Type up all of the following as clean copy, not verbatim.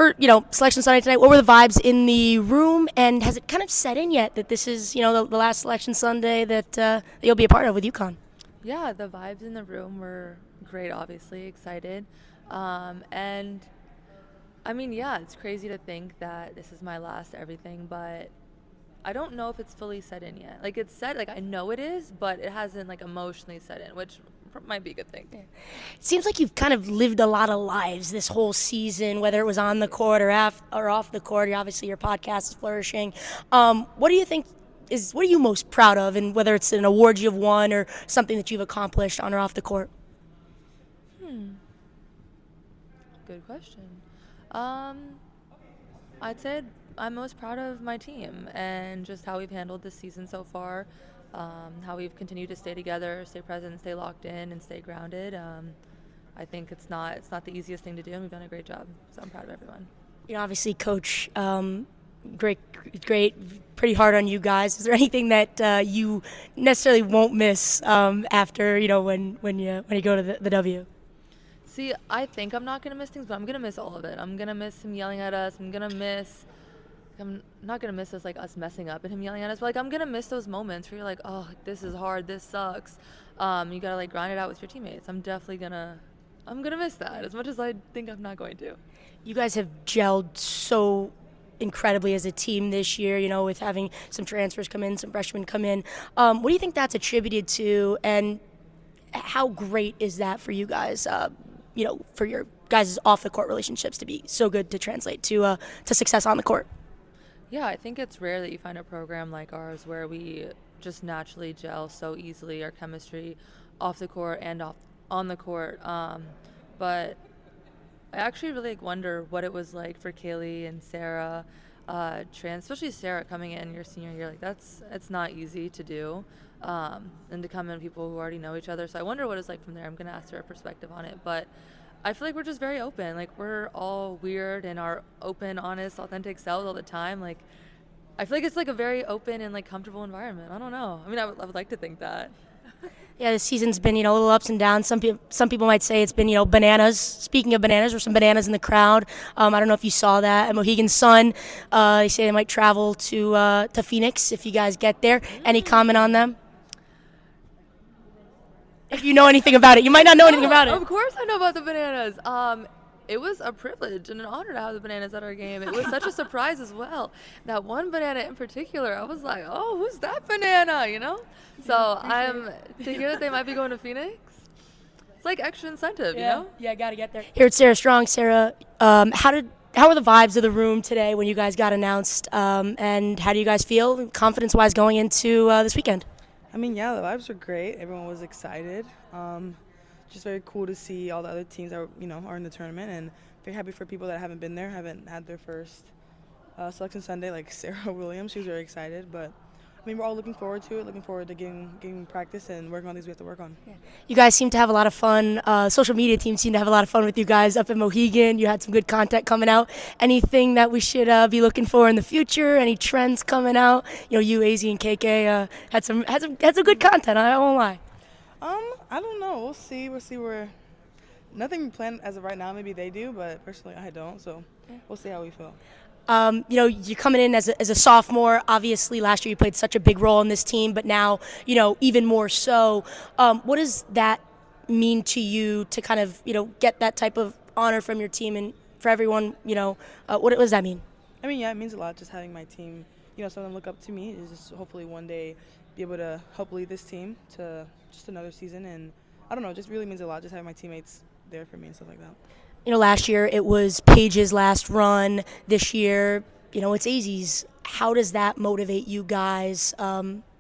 for, Selection Sunday tonight, what were the vibes in the room, and has it kind of set in yet that this is, the last Selection Sunday that you'll be a part of with UConn? Yeah, the vibes in the room were great, obviously, excited. And I mean, yeah, it's crazy to think that this is my last everything, but I don't know if it's fully set in yet. Like, it's set, like, I know it is, but it hasn't, like, emotionally set in, which might be a good thing. It seems like you've kind of lived a lot of lives this whole season, whether it was on the court or off the court. Obviously, your podcast is flourishing. What do you think what are you most proud of, and whether it's an award you've won or something that you've accomplished on or off the court? Good question. I'd say I'm most proud of my team and just how we've handled this season so far, how we've continued to stay together, stay present, stay locked in, and stay grounded. I think it's not the easiest thing to do, and we've done a great job. So I'm proud of everyone. Obviously, Coach, great, pretty hard on you guys. Is there anything that you necessarily won't miss after when you go to the W? See, I think I'm not going to miss things, but I'm going to miss all of it. I'm going to miss him yelling at us. I'm not going to miss us messing up and him yelling at us. But, I'm going to miss those moments where you're like, oh, this is hard. This sucks. You got to, grind it out with your teammates. I'm going to miss that as much as I think I'm not going to. You guys have gelled so incredibly as a team this year, with having some transfers come in, some freshmen come in. What do you think that's attributed to, and how great is that for you guys? For your guys' off-the-court relationships to be so good to translate to success on the court? Yeah, I think it's rare that you find a program like ours where we just naturally gel so easily, our chemistry off the court and on the court. But I actually really wonder what it was like for Kaylee and Sarah, especially Sarah coming in your senior year. It's not easy to do, and to come in people who already know each other. So I wonder what it's like from there. I'm going to ask her perspective on it. But I feel like we're just very open. We're all weird and our open, honest, authentic selves all the time. I feel like it's a very open and comfortable environment. I don't know. I mean, I would like to think that. Yeah, the season's been, a little ups and downs. Some people might say it's been, bananas. Speaking of bananas, there's some bananas in the crowd. I don't know if you saw that. At Mohegan Sun, they say they might travel to Phoenix if you guys get there. Any comment on them? If you know anything about it. You might not know anything about it. Of course I know about the bananas. It was a privilege and an honor to have the bananas at our game. It was such a surprise as well. That one banana in particular, I was like, oh, who's that banana, So to hear that they might be going to Phoenix, it's extra incentive, Yeah, got to get there. Here at Sarah Strong. Sarah, how were the vibes of the room today when you guys got announced, and how do you guys feel confidence-wise going into this weekend? I mean, yeah, the vibes were great. Everyone was excited. Just very cool to see all the other teams that are in the tournament, and very happy for people that haven't been there, haven't had their first Selection Sunday, like Sarah Williams. She was very excited, but I mean, we're all looking forward to it, looking forward to getting practice and working on things we have to work on. Yeah. You guys seem to have a lot of fun. Social media team seem to have a lot of fun with you guys up in Mohegan. You had some good content coming out. Anything that we should be looking for in the future? Any trends coming out? You, Azzi, and KK had some good content. I won't lie. I don't know. We'll see. We're nothing planned as of right now. Maybe they do, but personally I don't. So we'll see how we feel. You're coming in as a sophomore. Obviously, last year you played such a big role in this team, but now, even more so. What does that mean to you to kind of, get that type of honor from your team and for everyone, what does that mean? I mean, yeah, it means a lot just having my team, someone look up to me is just hopefully one day be able to help lead this team to just another season. And I don't know, it just really means a lot just having my teammates there for me and stuff like that. Last year it was Paige's last run. This year, it's Azzi's. How does that motivate you guys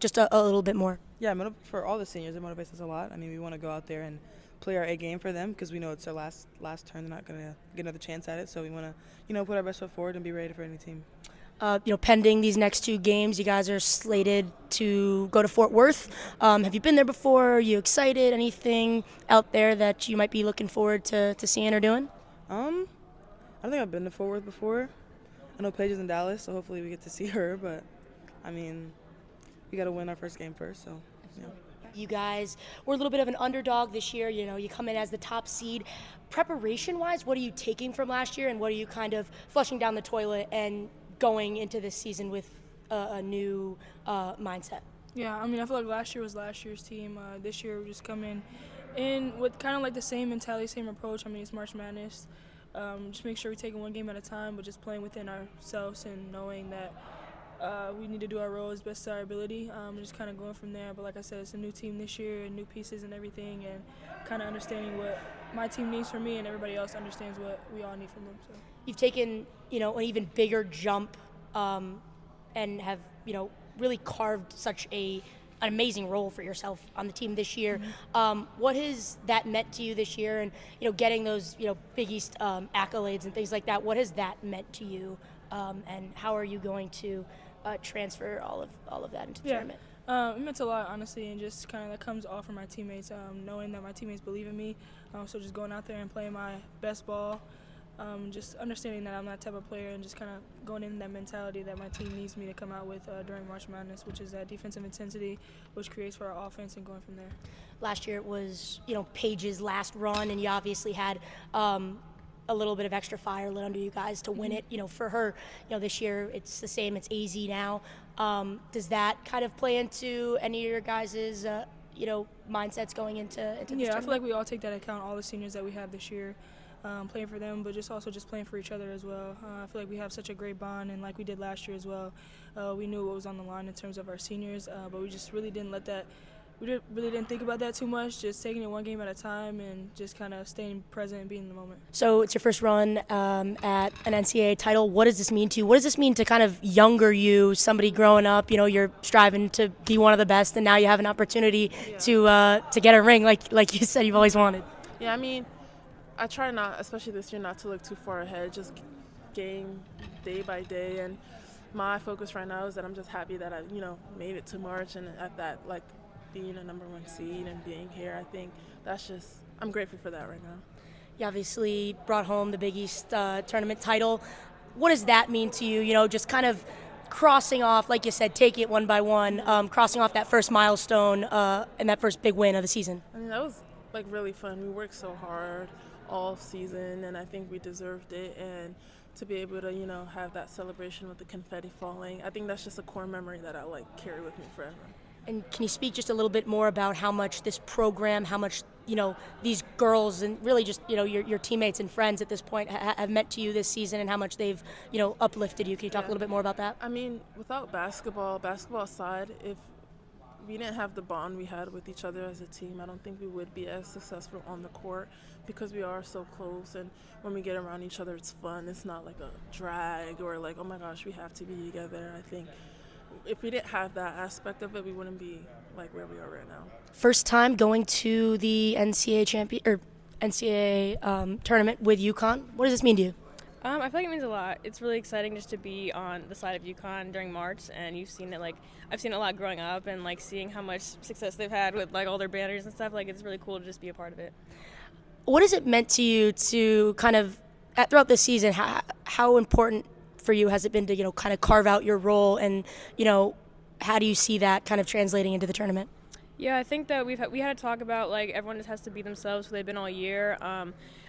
just a little bit more? Yeah, for all the seniors, it motivates us a lot. I mean, we want to go out there and play our A game for them because we know it's our last turn. They're not going to get another chance at it. So we want to, put our best foot forward and be ready for any team. Pending these next two games, you guys are slated to go to Fort Worth. Have you been there before? Are you excited? Anything out there that you might be looking forward to seeing or doing? I don't think I've been to Fort Worth before. I know Paige is in Dallas, so hopefully we get to see her. But, I mean, we got to win our first game first. So, yeah. You guys were a little bit of an underdog this year. You know, you come in as the top seed. Preparation-wise, what are you taking from last year, and what are you kind of flushing down the toilet and going into this season with a new mindset? Yeah, I mean, I feel like last year was last year's team. This year, we're just coming in with kind of like the same mentality, same approach. I mean, it's March Madness. Just make sure we take it one game at a time, but just playing within ourselves and knowing that we need to do our role as best to our ability, and just kind of going from there. But like I said, it's a new team this year and new pieces and everything, and kind of understanding what my team needs from me and everybody else understands what we all need from them. So You've taken, you know, an even bigger jump and have, you know, really carved such an amazing role for yourself on the team this year. What has that meant to you this year, and, you know, getting those, you know, Big East accolades and things like that? What has that meant to you, and how are you going to transfer all of that into the tournament? It meant a lot, honestly, and just kind of that comes all from my teammates, knowing that my teammates believe in me. So just going out there and playing my best ball, just understanding that I'm that type of player, and just kind of going in that mentality that my team needs me to come out with during March Madness, which is that defensive intensity, which creates for our offense, and going from there. Last year it was, you know, Paige's last run, and you obviously had a little bit of extra fire lit under you guys to win it. You know, for her, you know, this year it's the same. It's AZ now. Does that kind of play into any of your guys' you know, mindsets going into this tournament? I feel like we all take that account, all the seniors that we have this year, playing for them, but just also just playing for each other as well. I feel like we have such a great bond, and like we did last year as well, we knew what was on the line in terms of our seniors, but we just really didn't let that. Really didn't think about that too much, just taking it one game at a time and just kind of staying present and being in the moment. So it's your first run at an NCAA title. What does this mean to you? What does this mean to kind of younger you, somebody growing up? You know, you're striving to be one of the best, and now you have an opportunity to get a ring, like you said you've always wanted. Yeah, I mean, I try not, especially this year, not to look too far ahead, just game day by day. And my focus right now is that I'm just happy that I, you know, made it to March, and at that, like, being a number one seed and being here, I think that's just, I'm grateful for that right now. You obviously brought home the Big East tournament title. What does that mean to you? You know, just kind of crossing off, like you said, take it one by one, crossing off that first milestone and that first big win of the season. I mean, that was like really fun. We worked so hard all season, and I think we deserved it. And to be able to, you know, have that celebration with the confetti falling, I think that's just a core memory that I like carry with me forever. And can you speak just a little bit more about how much this program, how much, you know, these girls and really just, you know, your teammates and friends at this point have meant to you this season, and how much they've, you know, uplifted you? Can you talk a little bit more about that? I mean, without basketball aside, if we didn't have the bond we had with each other as a team, I don't think we would be as successful on the court, because we are so close, and when we get around each other, it's fun. It's not like a drag or like, oh my gosh, we have to be together. I think if we didn't have that aspect of it, we wouldn't be like where we are right now. First time going to the NCAA tournament with UConn. What does this mean to you? I feel like it means a lot. It's really exciting just to be on the side of UConn during March, and you've seen it, like, I've seen it a lot growing up, and like seeing how much success they've had with like all their banners and stuff. Like, it's really cool to just be a part of it. What has it meant to you to kind of throughout this season? How important for you has it been to, you know, kind of carve out your role, and, you know, how do you see that kind of translating into the tournament? Yeah, I think that we had to talk about, like, everyone just has to be themselves who they've been all year.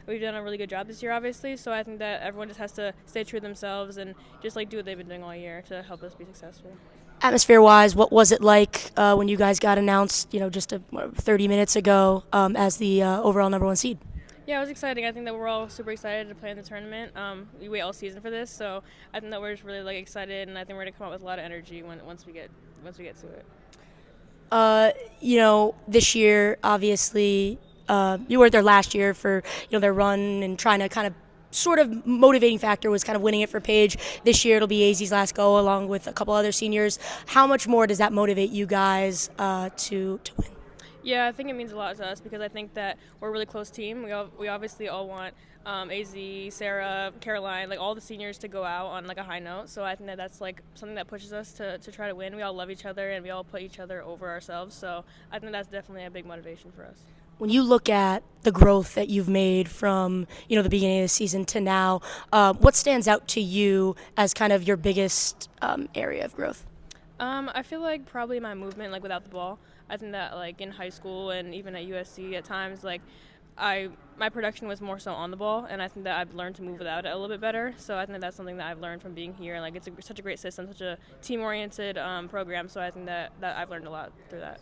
We've done a really good job this year, obviously, so I think that everyone just has to stay true to themselves and just like do what they've been doing all year to help us be successful. Atmosphere-wise, what was it like when you guys got announced, you know, just 30 minutes ago as the overall number one seed? Yeah, it was exciting. I think that we're all super excited to play in the tournament. We wait all season for this, so I think that we're just really like excited, and I think we're gonna come out with a lot of energy once we get to it. You know, this year, obviously, you weren't there last year for, you know, their run and trying to kind of sort of motivating factor was kind of winning it for Paige. This year it'll be Azzi's last go along with a couple other seniors. How much more does that motivate you guys to win? Yeah, I think it means a lot to us because I think that we're a really close team. We obviously all want Azzi, Sarah, Caroline, like all the seniors to go out on like a high note. So I think that that's like something that pushes us to try to win. We all love each other and we all put each other over ourselves. So I think that's definitely a big motivation for us. When you look at the growth that you've made from, you know, the beginning of the season to now, what stands out to you as kind of your biggest area of growth? I feel like probably my movement, like without the ball. I think that like in high school and even at USC at times, like my production was more so on the ball, and I think that I've learned to move without it a little bit better. So I think that's something that I've learned from being here. And like it's such a great system, such a team-oriented program. So I think that I've learned a lot through that.